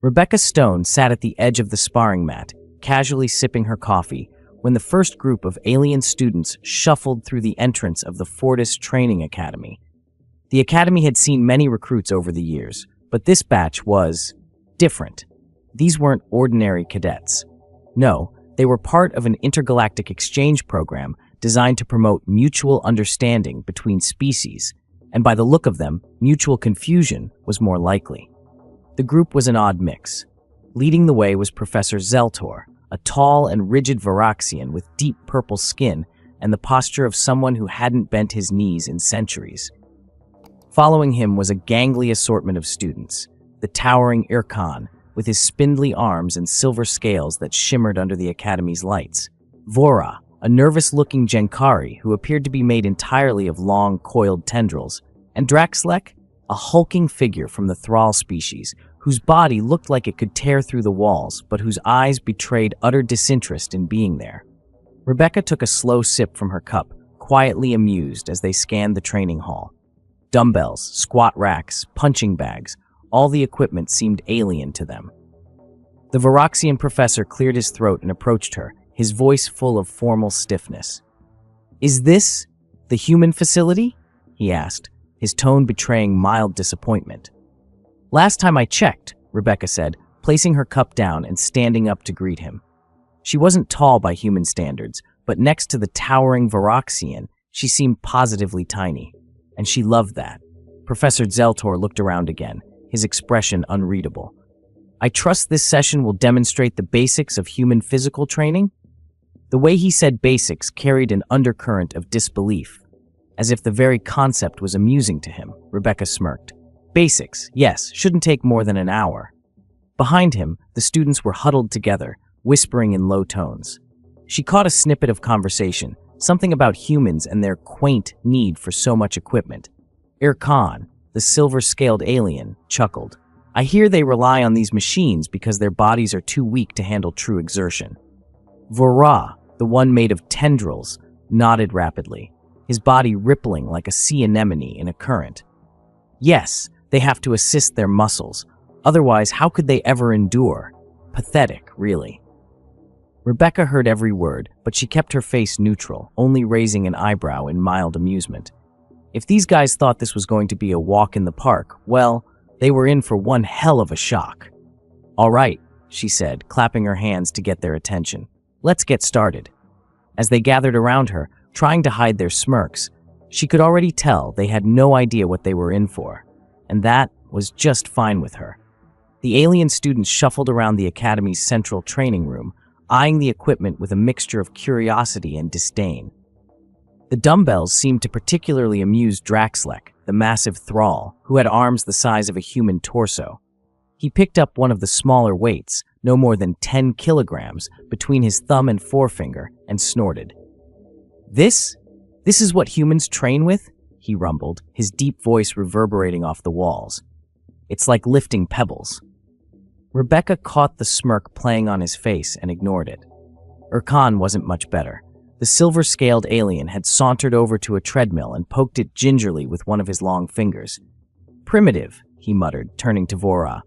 Rebecca Stone sat at the edge of the sparring mat, casually sipping her coffee, when the first group of alien students shuffled through the entrance of the Fortis Training Academy. The academy had seen many recruits over the years, but this batch was different. These weren't ordinary cadets. No, they were part of an intergalactic exchange program designed to promote mutual understanding between species, and by the look of them, mutual confusion was more likely. The group was an odd mix. Leading the way was Professor Zeltor, a tall and rigid Varaxian with deep purple skin and the posture of someone who hadn't bent his knees in centuries. Following him was a gangly assortment of students, the towering Irkan, with his spindly arms and silver scales that shimmered under the academy's lights. Vora, a nervous-looking Genkari who appeared to be made entirely of long, coiled tendrils, and Draxlek, a hulking figure from the Thrall species, whose body looked like it could tear through the walls, but whose eyes betrayed utter disinterest in being there. Rebecca took a slow sip from her cup, quietly amused as they scanned the training hall. Dumbbells, squat racks, punching bags, all the equipment seemed alien to them. The Varaxian professor cleared his throat and approached her, his voice full of formal stiffness. "Is this the human facility?" he asked, his tone betraying mild disappointment. "Last time I checked," Rebecca said, placing her cup down and standing up to greet him. She wasn't tall by human standards, but next to the towering Varaxian, she seemed positively tiny, and she loved that. Professor Zeltor looked around again, his expression unreadable. "I trust this session will demonstrate the basics of human physical training?" The way he said basics carried an undercurrent of disbelief, as if the very concept was amusing to him. Rebecca smirked. "Basics, yes, shouldn't take more than an hour." Behind him, the students were huddled together, whispering in low tones. She caught a snippet of conversation, something about humans and their quaint need for so much equipment. Irkan, the silver-scaled alien, chuckled. "I hear they rely on these machines because their bodies are too weak to handle true exertion." Vora, the one made of tendrils, nodded rapidly, his body rippling like a sea anemone in a current. "Yes, they have to assist their muscles. Otherwise, how could they ever endure? Pathetic, really." Rebecca heard every word, but she kept her face neutral, only raising an eyebrow in mild amusement. If these guys thought this was going to be a walk in the park, well, they were in for one hell of a shock. "All right," she said, clapping her hands to get their attention. "Let's get started." As they gathered around her, trying to hide their smirks, she could already tell they had no idea what they were in for, and that was just fine with her. The alien students shuffled around the academy's central training room, eyeing the equipment with a mixture of curiosity and disdain. The dumbbells seemed to particularly amuse Draxlek, the massive thrall, who had arms the size of a human torso. He picked up one of the smaller weights, no more than 10 kilograms, between his thumb and forefinger, and snorted. This is what humans train with?" he rumbled, his deep voice reverberating off the walls. "It's like lifting pebbles." Rebecca caught the smirk playing on his face and ignored it. Irkan wasn't much better. The silver-scaled alien had sauntered over to a treadmill and poked it gingerly with one of his long fingers. "Primitive," he muttered, turning to Vora.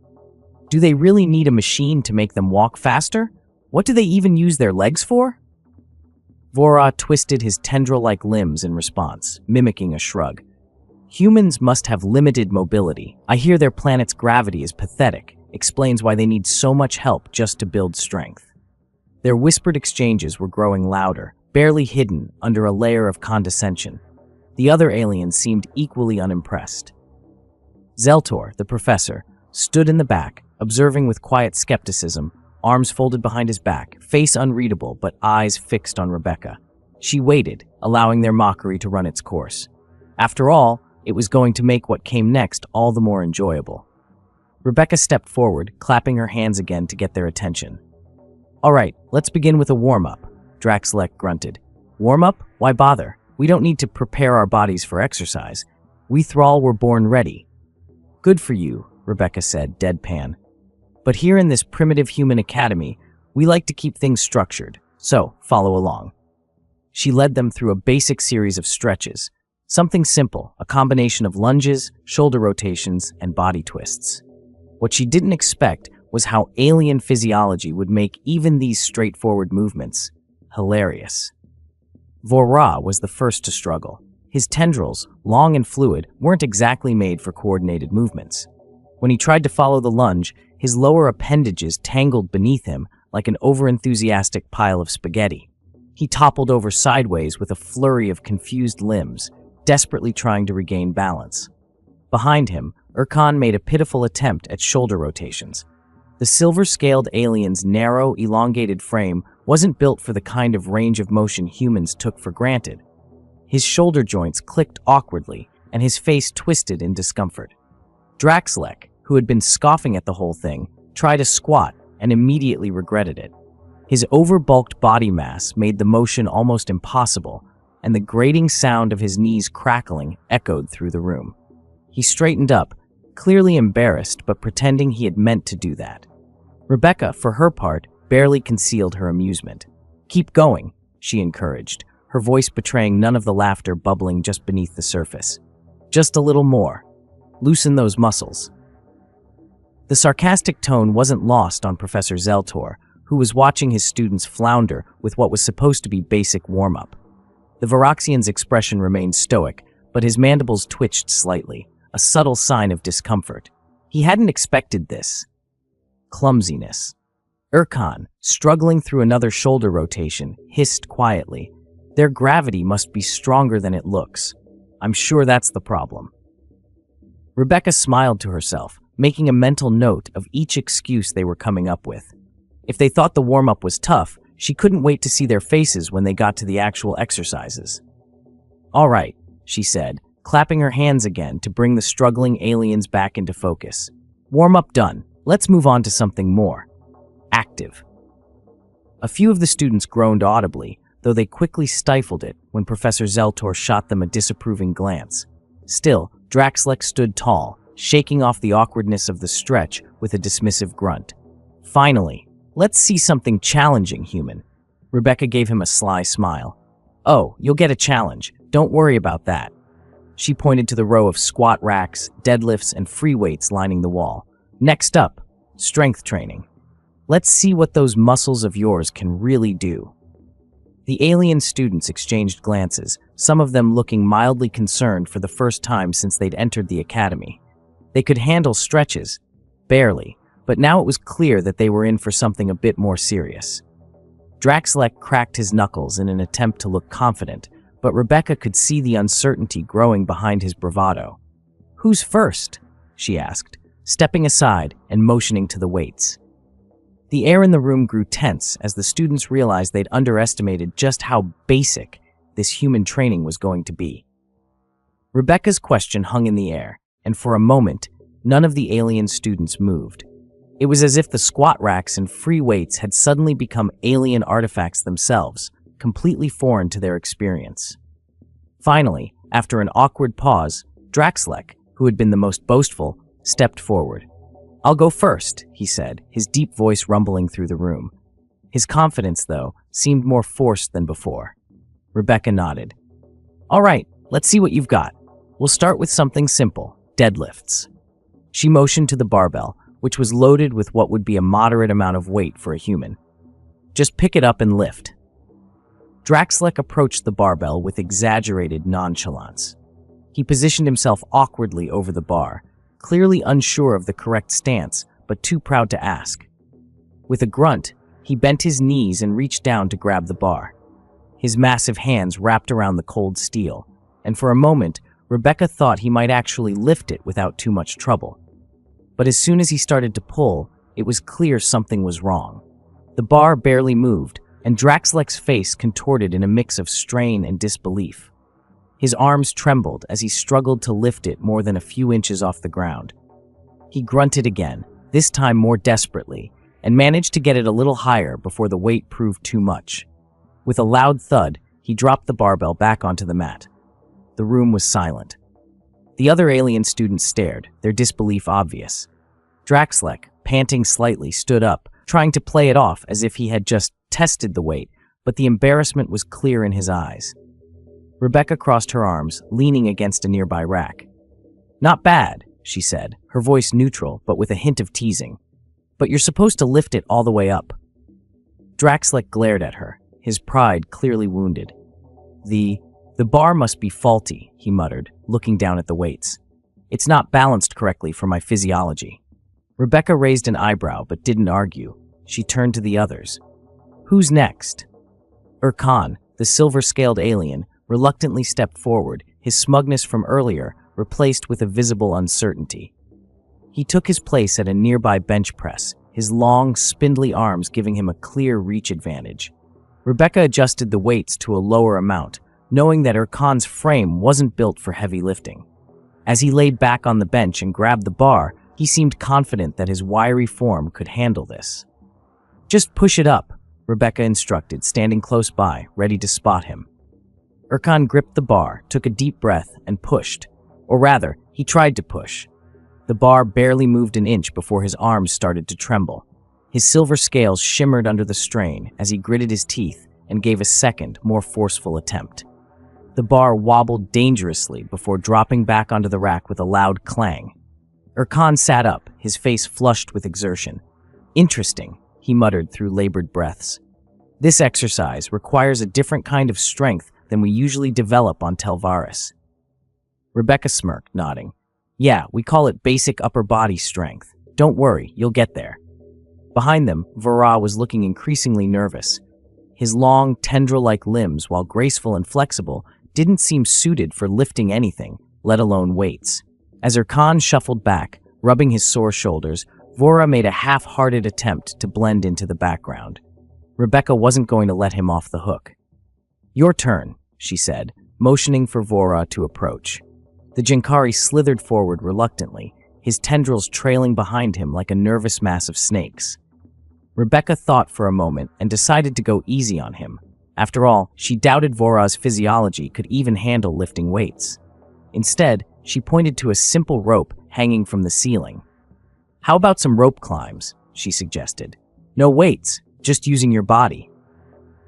"Do they really need a machine to make them walk faster? What do they even use their legs for?" Vora twisted his tendril-like limbs in response, mimicking a shrug. "Humans must have limited mobility. I hear their planet's gravity is pathetic, explains why they need so much help just to build strength." Their whispered exchanges were growing louder, barely hidden under a layer of condescension. The other aliens seemed equally unimpressed. Zeltor, the professor, stood in the back, observing with quiet skepticism, arms folded behind his back, face unreadable but eyes fixed on Rebecca. She waited, allowing their mockery to run its course. After all, it was going to make what came next all the more enjoyable. Rebecca stepped forward, clapping her hands again to get their attention. "All right, let's begin with a warm-up," Draxlek grunted. "Warm-up? Why bother? We don't need to prepare our bodies for exercise. We Thrall were born ready." "Good for you," Rebecca said, deadpan. "But here in this primitive human academy, we like to keep things structured, so follow along." She led them through a basic series of stretches. Something simple, a combination of lunges, shoulder rotations, and body twists. What she didn't expect was how alien physiology would make even these straightforward movements hilarious. Vorra was the first to struggle. His tendrils, long and fluid, weren't exactly made for coordinated movements. When he tried to follow the lunge, his lower appendages tangled beneath him like an overenthusiastic pile of spaghetti. He toppled over sideways with a flurry of confused limbs, desperately trying to regain balance. Behind him, Erkan made a pitiful attempt at shoulder rotations. The silver-scaled alien's narrow, elongated frame wasn't built for the kind of range of motion humans took for granted. His shoulder joints clicked awkwardly, and his face twisted in discomfort. Draxlek, who had been scoffing at the whole thing, tried a squat and immediately regretted it. His overbulked body mass made the motion almost impossible, and the grating sound of his knees crackling echoed through the room. He straightened up, clearly embarrassed but pretending he had meant to do that. Rebecca, for her part, barely concealed her amusement. "Keep going," she encouraged, her voice betraying none of the laughter bubbling just beneath the surface. "Just a little more. Loosen those muscles." The sarcastic tone wasn't lost on Professor Zeltor, who was watching his students flounder with what was supposed to be basic warm-up. The Varaxian's expression remained stoic, but his mandibles twitched slightly, a subtle sign of discomfort. He hadn't expected this. Clumsiness. Erkan, struggling through another shoulder rotation, hissed quietly, "Their gravity must be stronger than it looks. I'm sure that's the problem." Rebecca smiled to herself, making a mental note of each excuse they were coming up with. If they thought the warm-up was tough, she couldn't wait to see their faces when they got to the actual exercises. "All right," she said, clapping her hands again to bring the struggling aliens back into focus. "Warm-up done. Let's move on to something more active." A few of the students groaned audibly, though they quickly stifled it when Professor Zeltor shot them a disapproving glance. Still, Draxlek stood tall, shaking off the awkwardness of the stretch with a dismissive grunt. "Finally, let's see something challenging, human." Rebecca gave him a sly smile. "Oh, you'll get a challenge. Don't worry about that." She pointed to the row of squat racks, deadlifts, and free weights lining the wall. "Next up, strength training. Let's see what those muscles of yours can really do." The alien students exchanged glances, some of them looking mildly concerned for the first time since they'd entered the academy. They could handle stretches, barely, but now it was clear that they were in for something a bit more serious. Draxlek cracked his knuckles in an attempt to look confident, but Rebecca could see the uncertainty growing behind his bravado. "Who's first?" she asked, stepping aside and motioning to the weights. The air in the room grew tense as the students realized they'd underestimated just how basic this human training was going to be. Rebecca's question hung in the air, and for a moment, none of the alien students moved. It was as if the squat racks and free weights had suddenly become alien artifacts themselves, completely foreign to their experience. Finally, after an awkward pause, Draxlek, who had been the most boastful, stepped forward. "I'll go first," he said, his deep voice rumbling through the room. His confidence, though, seemed more forced than before. Rebecca nodded. "All right, let's see what you've got. We'll start with something simple, deadlifts." She motioned to the barbell, which was loaded with what would be a moderate amount of weight for a human. "Just pick it up and lift." Draxlek approached the barbell with exaggerated nonchalance. He positioned himself awkwardly over the bar, clearly unsure of the correct stance, but too proud to ask. With a grunt, he bent his knees and reached down to grab the bar. His massive hands wrapped around the cold steel, and for a moment, Rebecca thought he might actually lift it without too much trouble. But as soon as he started to pull, it was clear something was wrong. The bar barely moved, and Draxlek's face contorted in a mix of strain and disbelief. His arms trembled as he struggled to lift it more than a few inches off the ground. He grunted again, this time more desperately, and managed to get it a little higher before the weight proved too much. With a loud thud, he dropped the barbell back onto the mat. The room was silent. The other alien students stared, their disbelief obvious. Draxlek, panting slightly, stood up, trying to play it off as if he had just tested the weight, but the embarrassment was clear in his eyes. Rebecca crossed her arms, leaning against a nearby rack. "Not bad," she said, her voice neutral but with a hint of teasing. But you're supposed to lift it all the way up. Draxlek glared at her, his pride clearly wounded. The bar must be faulty, he muttered, looking down at the weights. It's not balanced correctly for my physiology. Rebecca raised an eyebrow but didn't argue. She turned to the others. Who's next? Khan, the silver-scaled alien, reluctantly stepped forward, his smugness from earlier replaced with a visible uncertainty. He took his place at a nearby bench press, his long, spindly arms giving him a clear reach advantage. Rebecca adjusted the weights to a lower amount, knowing that Khan's frame wasn't built for heavy lifting. As he laid back on the bench and grabbed the bar, he seemed confident that his wiry form could handle this. Just push it up, Rebecca instructed, standing close by, ready to spot him. Khan gripped the bar, took a deep breath, and pushed. Or rather, he tried to push. The bar barely moved an inch before his arms started to tremble. His silver scales shimmered under the strain as he gritted his teeth and gave a second, more forceful attempt. The bar wobbled dangerously before dropping back onto the rack with a loud clang. Khan sat up, his face flushed with exertion. Interesting, he muttered through labored breaths. This exercise requires a different kind of strength than we usually develop on Telvaris. Rebecca smirked, nodding. Yeah, we call it basic upper body strength. Don't worry, you'll get there. Behind them, Vora was looking increasingly nervous. His long, tendril-like limbs, while graceful and flexible, didn't seem suited for lifting anything, let alone weights. As Khan shuffled back, rubbing his sore shoulders, Vora made a half-hearted attempt to blend into the background. Rebecca wasn't going to let him off the hook. Your turn, she said, motioning for Vora to approach. The Jinkari slithered forward reluctantly, his tendrils trailing behind him like a nervous mass of snakes. Rebecca thought for a moment and decided to go easy on him. After all, she doubted Vora's physiology could even handle lifting weights. Instead, she pointed to a simple rope hanging from the ceiling. How about some rope climbs, she suggested. No weights, just using your body.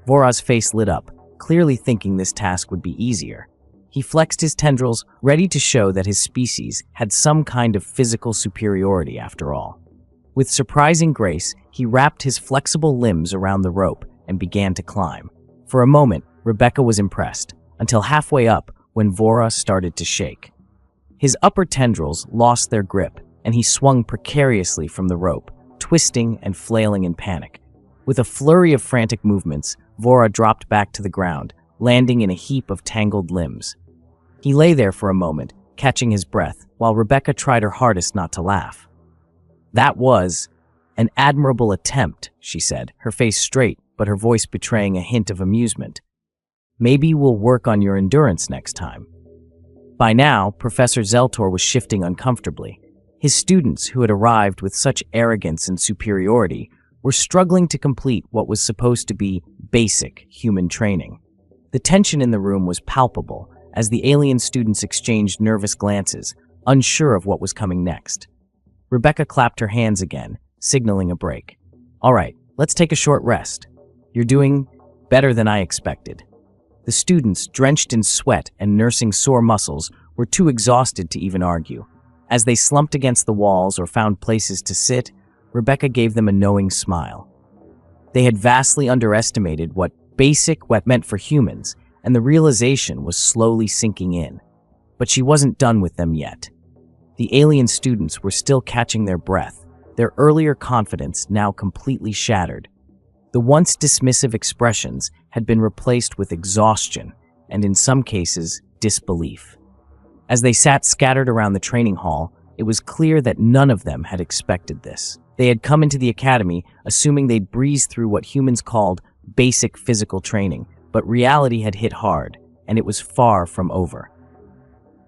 Vora's face lit up, clearly thinking this task would be easier. He flexed his tendrils, ready to show that his species had some kind of physical superiority after all. With surprising grace, he wrapped his flexible limbs around the rope and began to climb. For a moment, Rebecca was impressed, until halfway up when Vora started to shake. His upper tendrils lost their grip, and he swung precariously from the rope, twisting and flailing in panic. With a flurry of frantic movements, Vora dropped back to the ground, landing in a heap of tangled limbs. He lay there for a moment, catching his breath, while Rebecca tried her hardest not to laugh. That was an admirable attempt, she said, her face straight, but her voice betraying a hint of amusement. Maybe we'll work on your endurance next time. By now, Professor Zeltor was shifting uncomfortably. His students, who had arrived with such arrogance and superiority, were struggling to complete what was supposed to be basic human training. The tension in the room was palpable as the alien students exchanged nervous glances, unsure of what was coming next. Rebecca clapped her hands again, signaling a break. All right, let's take a short rest. You're doing better than I expected. The students, drenched in sweat and nursing sore muscles, were too exhausted to even argue. As they slumped against the walls or found places to sit, Rebecca gave them a knowing smile. They had vastly underestimated what basic meant for humans, and the realization was slowly sinking in. But she wasn't done with them yet. The alien students were still catching their breath, their earlier confidence now completely shattered. The once dismissive expressions had been replaced with exhaustion, and in some cases, disbelief. As they sat scattered around the training hall, it was clear that none of them had expected this. They had come into the academy assuming they'd breeze through what humans called basic physical training, but reality had hit hard, and it was far from over.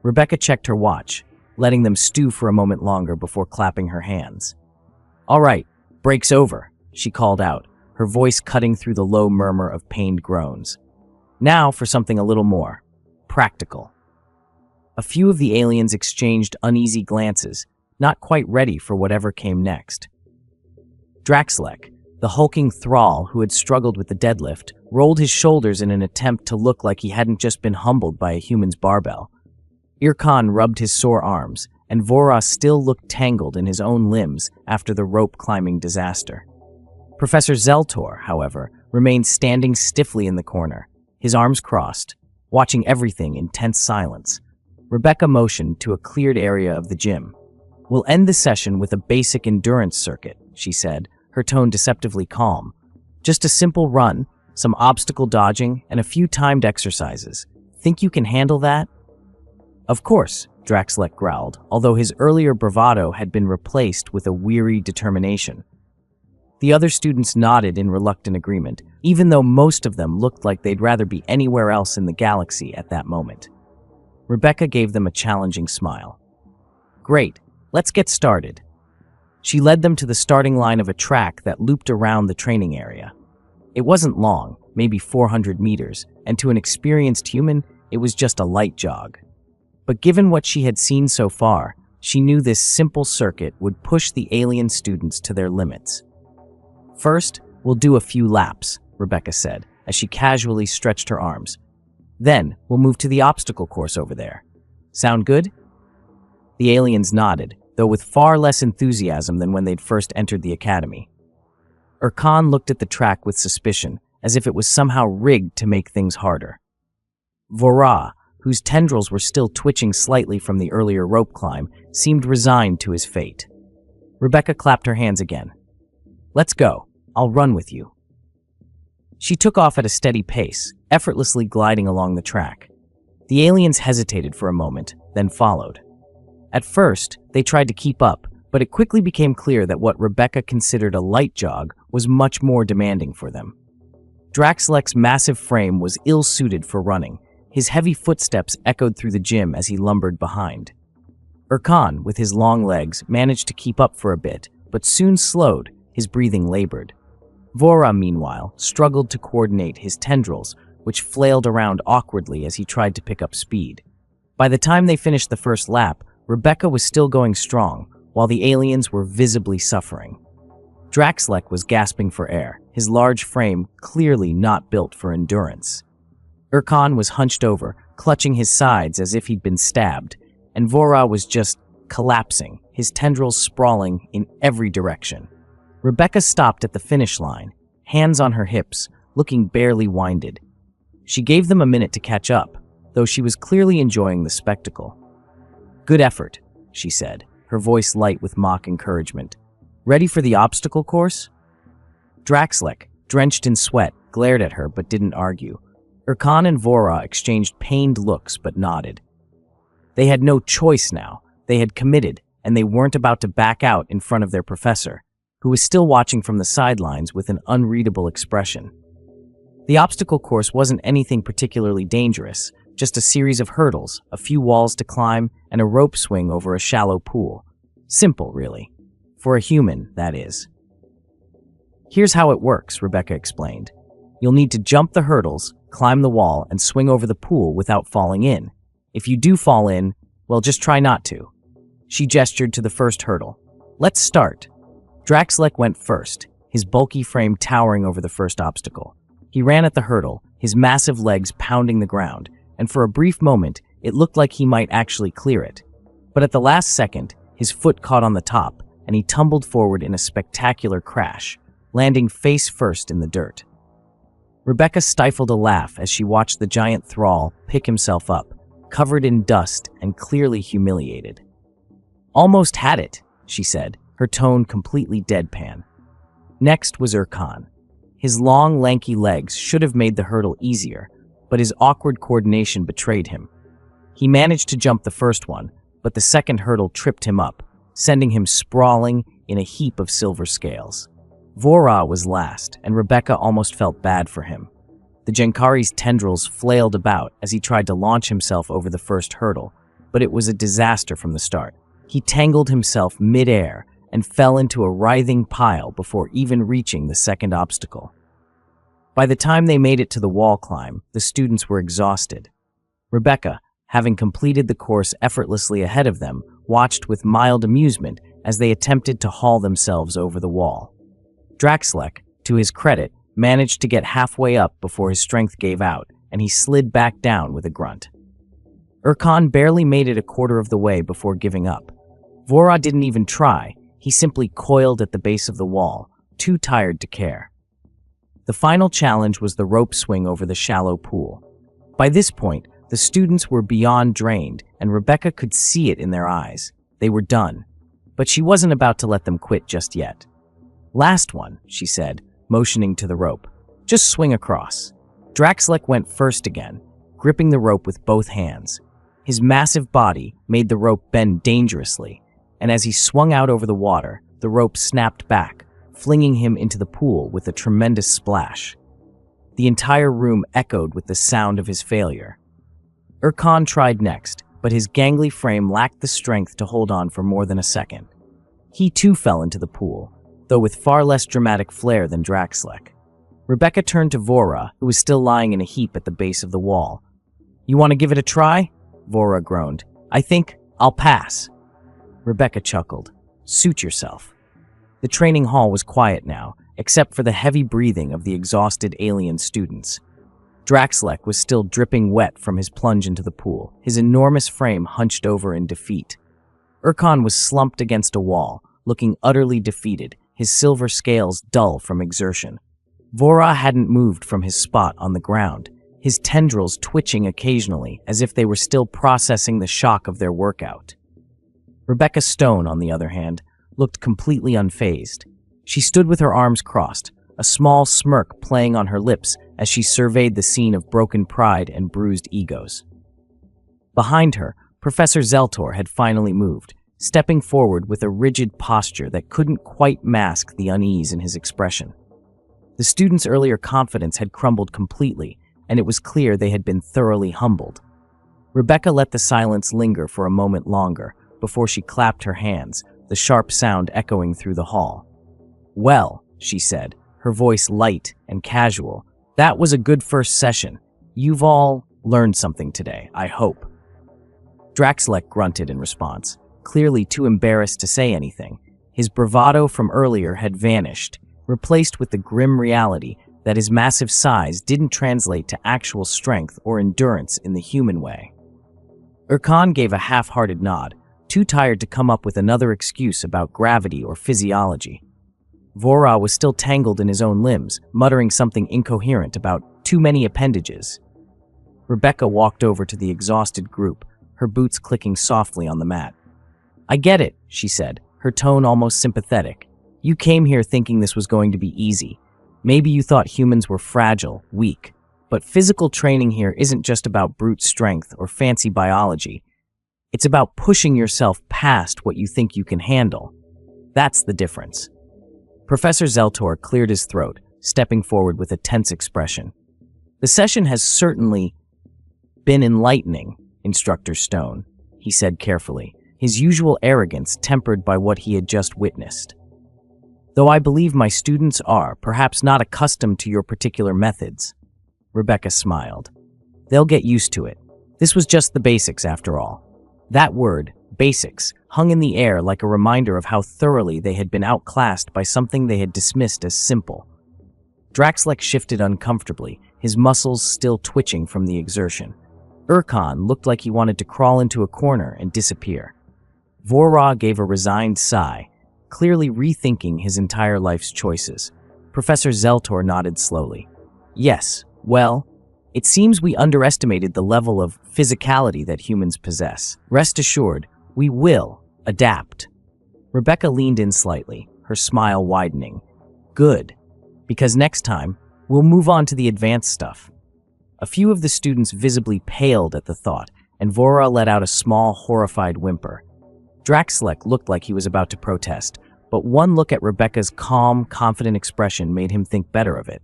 Rebecca checked her watch, letting them stew for a moment longer before clapping her hands. All right, break's over, she called out, her voice cutting through the low murmur of pained groans. Now for something a little more practical. A few of the aliens exchanged uneasy glances, not quite ready for whatever came next. Draxlek, the hulking thrall who had struggled with the deadlift, rolled his shoulders in an attempt to look like he hadn't just been humbled by a human's barbell. Khan rubbed his sore arms, and Vora still looked tangled in his own limbs after the rope-climbing disaster. Professor Zeltor, however, remained standing stiffly in the corner, his arms crossed, watching everything in tense silence. Rebecca motioned to a cleared area of the gym. "We'll end the session with a basic endurance circuit," she said, her tone deceptively calm. "Just a simple run, some obstacle dodging, and a few timed exercises. Think you can handle that?" "Of course," Draxlek growled, although his earlier bravado had been replaced with a weary determination. The other students nodded in reluctant agreement, even though most of them looked like they'd rather be anywhere else in the galaxy at that moment. Rebecca gave them a challenging smile. "Great, let's get started." She led them to the starting line of a track that looped around the training area. It wasn't long, maybe 400 meters, and to an experienced human, it was just a light jog. But given what she had seen so far, she knew this simple circuit would push the alien students to their limits. "First, we'll do a few laps," Rebecca said, as she casually stretched her arms. "Then, we'll move to the obstacle course over there. Sound good?" The aliens nodded, though with far less enthusiasm than when they'd first entered the academy. Urkan looked at the track with suspicion, as if it was somehow rigged to make things harder. Vora, whose tendrils were still twitching slightly from the earlier rope climb, seemed resigned to his fate. Rebecca clapped her hands again. "Let's go. I'll run with you." She took off at a steady pace, effortlessly gliding along the track. The aliens hesitated for a moment, then followed. At first, they tried to keep up, but it quickly became clear that what Rebecca considered a light jog was much more demanding for them. Draxlek's massive frame was ill-suited for running. His heavy footsteps echoed through the gym as he lumbered behind. Urkan, with his long legs, managed to keep up for a bit, but soon slowed, his breathing labored. Vora, meanwhile, struggled to coordinate his tendrils, which flailed around awkwardly as he tried to pick up speed. By the time they finished the first lap, Rebecca was still going strong, while the aliens were visibly suffering. Draxlek was gasping for air, his large frame clearly not built for endurance. Urkan was hunched over, clutching his sides as if he'd been stabbed, and Vora was just collapsing, his tendrils sprawling in every direction. Rebecca stopped at the finish line, hands on her hips, looking barely winded. She gave them a minute to catch up, though she was clearly enjoying the spectacle. "Good effort," she said, her voice light with mock encouragement. "Ready for the obstacle course?" Draxlek, drenched in sweat, glared at her but didn't argue. Urkan and Vora exchanged pained looks but nodded. They had no choice now. They had committed, and they weren't about to back out in front of their professor, who was still watching from the sidelines with an unreadable expression. The obstacle course wasn't anything particularly dangerous, just a series of hurdles, a few walls to climb, and a rope swing over a shallow pool. Simple, really. For a human, that is. "Here's how it works," Rebecca explained. "You'll need to jump the hurdles, climb the wall, and swing over the pool without falling in. If you do fall in, well, just try not to." She gestured to the first hurdle. "Let's start." Draxlek went first, his bulky frame towering over the first obstacle. He ran at the hurdle, his massive legs pounding the ground, and for a brief moment, it looked like he might actually clear it. But at the last second, his foot caught on the top, and he tumbled forward in a spectacular crash, landing face first in the dirt. Rebecca stifled a laugh as she watched the giant thrall pick himself up, covered in dust and clearly humiliated. "Almost had it," she said, her tone completely deadpan. Next was Urkan. His long, lanky legs should have made the hurdle easier, but his awkward coordination betrayed him. He managed to jump the first one, but the second hurdle tripped him up, sending him sprawling in a heap of silver scales. Vora was last, and Rebecca almost felt bad for him. The Jankari's tendrils flailed about as he tried to launch himself over the first hurdle, but it was a disaster from the start. He tangled himself mid-air and fell into a writhing pile before even reaching the second obstacle. By the time they made it to the wall climb, the students were exhausted. Rebecca, having completed the course effortlessly ahead of them, watched with mild amusement as they attempted to haul themselves over the wall. Draxlek, to his credit, managed to get halfway up before his strength gave out, and he slid back down with a grunt. Urkan barely made it a quarter of the way before giving up, Vora didn't even try. He simply coiled at the base of the wall, too tired to care. The final challenge was the rope swing over the shallow pool. By this point, the students were beyond drained, and Rebecca could see it in their eyes. They were done. But she wasn't about to let them quit just yet. "Last one," she said, motioning to the rope. "Just swing across." Draxlek went first again, gripping the rope with both hands. His massive body made the rope bend dangerously, and as he swung out over the water, the rope snapped back, flinging him into the pool with a tremendous splash. The entire room echoed with the sound of his failure. Erkan tried next, but his gangly frame lacked the strength to hold on for more than a second. He too fell into the pool, though with far less dramatic flair than Draxlek. Rebecca turned to Vora, who was still lying in a heap at the base of the wall. "You want to give it a try?" Vora groaned. "I think I'll pass." Rebecca chuckled. "Suit yourself." The training hall was quiet now, except for the heavy breathing of the exhausted alien students. Draxlek was still dripping wet from his plunge into the pool, his enormous frame hunched over in defeat. Erkan was slumped against a wall, looking utterly defeated, his silver scales dull from exertion. Vora hadn't moved from his spot on the ground, his tendrils twitching occasionally as if they were still processing the shock of their workout. Rebecca Stone, on the other hand, looked completely unfazed. She stood with her arms crossed, a small smirk playing on her lips as she surveyed the scene of broken pride and bruised egos. Behind her, Professor Zeltor had finally moved, stepping forward with a rigid posture that couldn't quite mask the unease in his expression. The students' earlier confidence had crumbled completely, and it was clear they had been thoroughly humbled. Rebecca let the silence linger for a moment longer before she clapped her hands, the sharp sound echoing through the hall. "Well," she said, her voice light and casual, "that was a good first session. You've all learned something today, I hope." Draxlek grunted in response, clearly too embarrassed to say anything. His bravado from earlier had vanished, replaced with the grim reality that his massive size didn't translate to actual strength or endurance in the human way. Erkan gave a half-hearted nod, too tired to come up with another excuse about gravity or physiology. Vora was still tangled in his own limbs, muttering something incoherent about too many appendages. Rebecca walked over to the exhausted group, her boots clicking softly on the mat. "I get it," she said, her tone almost sympathetic. "You came here thinking this was going to be easy. Maybe you thought humans were fragile, weak. But physical training here isn't just about brute strength or fancy biology. It's about pushing yourself past what you think you can handle. That's the difference." Professor Zeltor cleared his throat, stepping forward with a tense expression. "The session has certainly been enlightening, Instructor Stone," he said carefully, his usual arrogance tempered by what he had just witnessed. "Though I believe my students are perhaps not accustomed to your particular methods." Rebecca smiled. "They'll get used to it. This was just the basics, after all." That word, basics, hung in the air like a reminder of how thoroughly they had been outclassed by something they had dismissed as simple. Draxlek shifted uncomfortably, his muscles still twitching from the exertion. Erkan looked like he wanted to crawl into a corner and disappear. Vora gave a resigned sigh, clearly rethinking his entire life's choices. Professor Zeltor nodded slowly. "Yes, well, it seems we underestimated the level of physicality that humans possess. Rest assured, we will adapt." Rebecca leaned in slightly, her smile widening. "Good, because next time, we'll move on to the advanced stuff." A few of the students visibly paled at the thought, and Vora let out a small, horrified whimper. Draxlek looked like he was about to protest, but one look at Rebecca's calm, confident expression made him think better of it.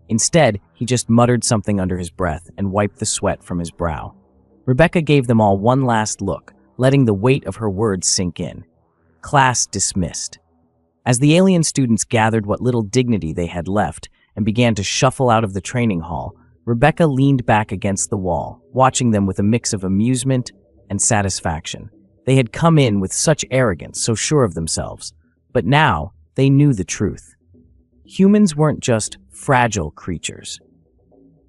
Instead, he just muttered something under his breath and wiped the sweat from his brow. Rebecca gave them all one last look, letting the weight of her words sink in. Class dismissed. As the alien students gathered what little dignity they had left and began to shuffle out of the training hall, Rebecca leaned back against the wall, watching them with a mix of amusement and satisfaction. They had come in with such arrogance, so sure of themselves, but now they knew the truth. Humans weren't just fragile creatures.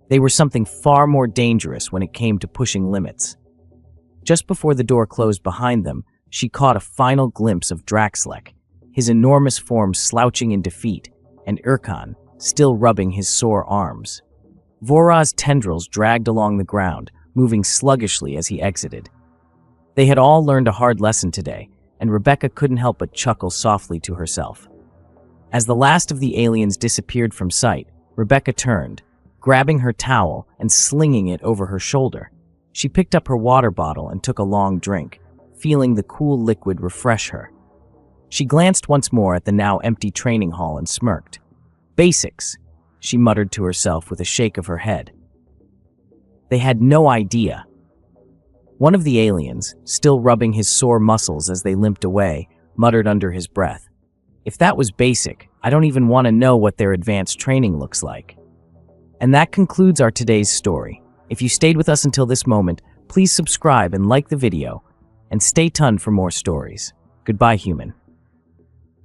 They were something far more dangerous when it came to pushing limits. Just before the door closed behind them, she caught a final glimpse of Draxlek, his enormous form slouching in defeat, and Urkan, still rubbing his sore arms. Voraz's tendrils dragged along the ground, moving sluggishly as he exited. They had all learned a hard lesson today, and Rebecca couldn't help but chuckle softly to herself. As the last of the aliens disappeared from sight, Rebecca turned, grabbing her towel and slinging it over her shoulder. She picked up her water bottle and took a long drink, feeling the cool liquid refresh her. She glanced once more at the now empty training hall and smirked. "Basics," she muttered to herself with a shake of her head. They had no idea. One of the aliens, still rubbing his sore muscles as they limped away, muttered under his breath, "If that was basic, I don't even want to know what their advanced training looks like." And that concludes our today's story. If you stayed with us until this moment, please subscribe and like the video, and stay tuned for more stories. Goodbye, human.